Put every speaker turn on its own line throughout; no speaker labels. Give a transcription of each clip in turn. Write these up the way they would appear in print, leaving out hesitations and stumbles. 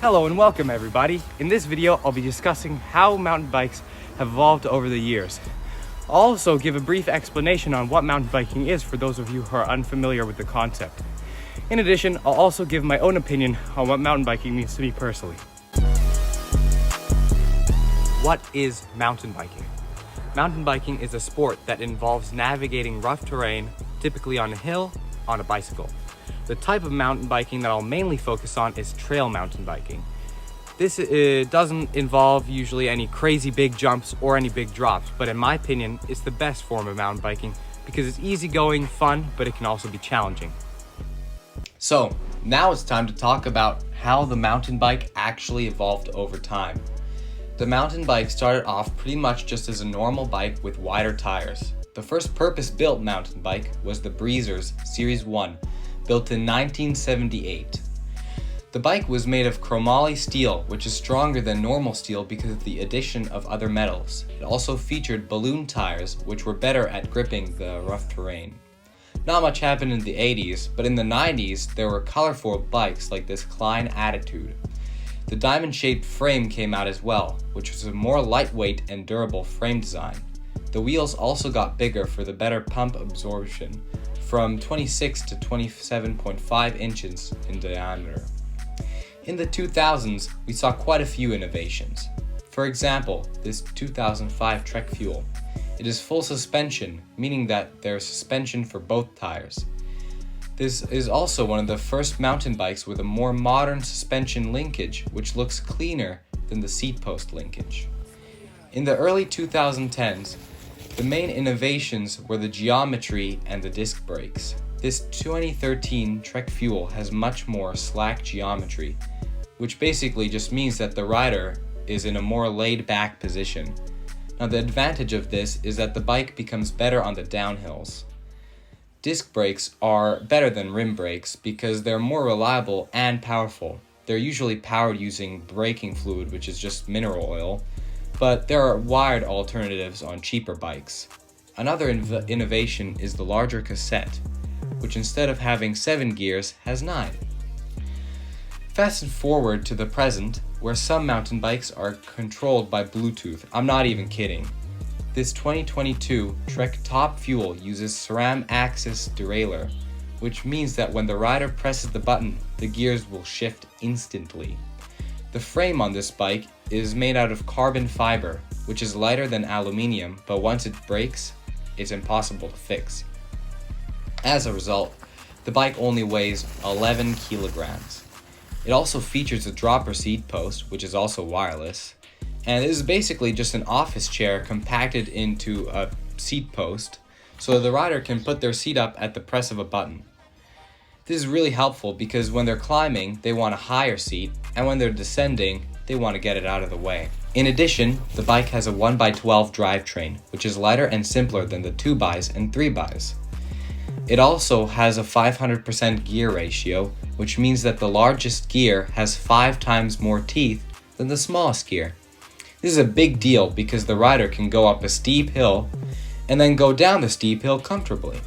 Hello and welcome everybody. In this video, I'll be discussing how mountain bikes have evolved over the years. I'll also give a brief explanation on what mountain biking is for those of you who are unfamiliar with the concept. In addition, I'll also give my own opinion on what mountain biking means to me personally. What is mountain biking? Mountain biking is a sport that involves navigating rough terrain, typically on a hill, on a bicycle. The type of mountain biking that I'll mainly focus on is trail mountain biking. This doesn't involve usually any crazy big jumps or any big drops, but in my opinion, it's the best form of mountain biking because it's easygoing, fun, but it can also be challenging.
So, now it's time to talk about how the mountain bike actually evolved over time. The mountain bike started off pretty much just as a normal bike with wider tires. The first purpose-built mountain bike was the Breezers Series 1, built in 1978. The bike was made of chromoly steel, which is stronger than normal steel because of the addition of other metals. It also featured balloon tires, which were better at gripping the rough terrain. Not much happened in the 80s, but in the 90s, there were colorful bikes like this Klein Attitude. The diamond-shaped frame came out as well, which was a more lightweight and durable frame design. The wheels also got bigger for the better pump absorption, from 26 to 27.5 inches in diameter. In the 2000s, we saw quite a few innovations. For example, this 2005 Trek Fuel. It is full suspension, meaning that there is suspension for both tires. This is also one of the first mountain bikes with a more modern suspension linkage, which looks cleaner than the seat post linkage. In the early 2010s, the main innovations were the geometry and the disc brakes. This 2013 Trek Fuel has much more slack geometry, which basically just means that the rider is in a more laid-back position. Now the advantage of this is that the bike becomes better on the downhills. Disc brakes are better than rim brakes because they're more reliable and powerful. They're usually powered using braking fluid, which is just mineral oil, but there are wired alternatives on cheaper bikes. Another innovation is the larger cassette, which instead of having 7 gears has 9. Fast forward to the present, where some mountain bikes are controlled by Bluetooth. I'm not even kidding. This 2022 Trek Top Fuel uses SRAM axis derailleur, which means that when the rider presses the button, the gears will shift instantly. The frame on this bike is made out of carbon fiber, which is lighter than aluminium, but once it breaks, it's impossible to fix. As a result, the bike only weighs 11 kilograms. It also features a dropper seat post, which is also wireless, and it is basically just an office chair compacted into a seat post, so the rider can put their seat up at the press of a button. This is really helpful because when they're climbing, they want a higher seat, and when they're descending, they want to get it out of the way. In addition, the bike has a 1x12 drivetrain, which is lighter and simpler than the 2x and 3x. It also has a 500% gear ratio, which means that the largest gear has 5 times more teeth than the smallest gear. This is a big deal because the rider can go up a steep hill and then go down the steep hill comfortably.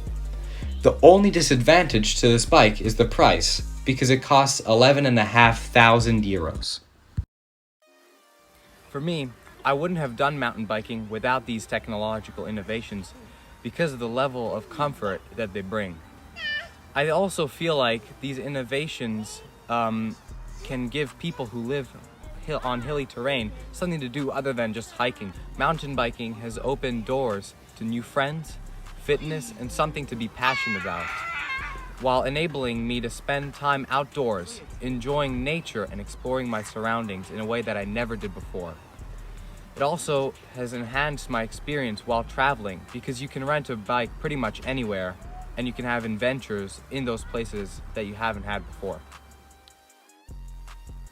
The only disadvantage to this bike is the price, because it costs 11,500 euros.
For me, I wouldn't have done mountain biking without these technological innovations because of the level of comfort that they bring. I also feel like these innovations can give people who live on hilly terrain something to do other than just hiking. Mountain biking has opened doors to new friends, fitness, and something to be passionate about, while enabling me to spend time outdoors, enjoying nature and exploring my surroundings in a way that I never did before. It also has enhanced my experience while traveling because you can rent a bike pretty much anywhere and you can have adventures in those places that you haven't had before.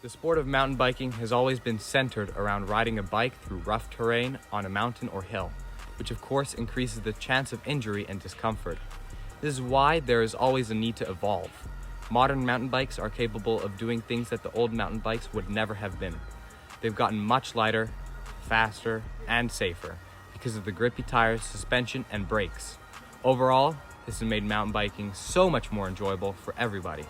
The sport of mountain biking has always been centered around riding a bike through rough terrain on a mountain or hill, which of course increases the chance of injury and discomfort. This is why there is always a need to evolve. Modern mountain bikes are capable of doing things that the old mountain bikes would never have been. They've gotten much lighter, faster, and safer because of the grippy tires, suspension, and brakes. Overall, this has made mountain biking so much more enjoyable for everybody.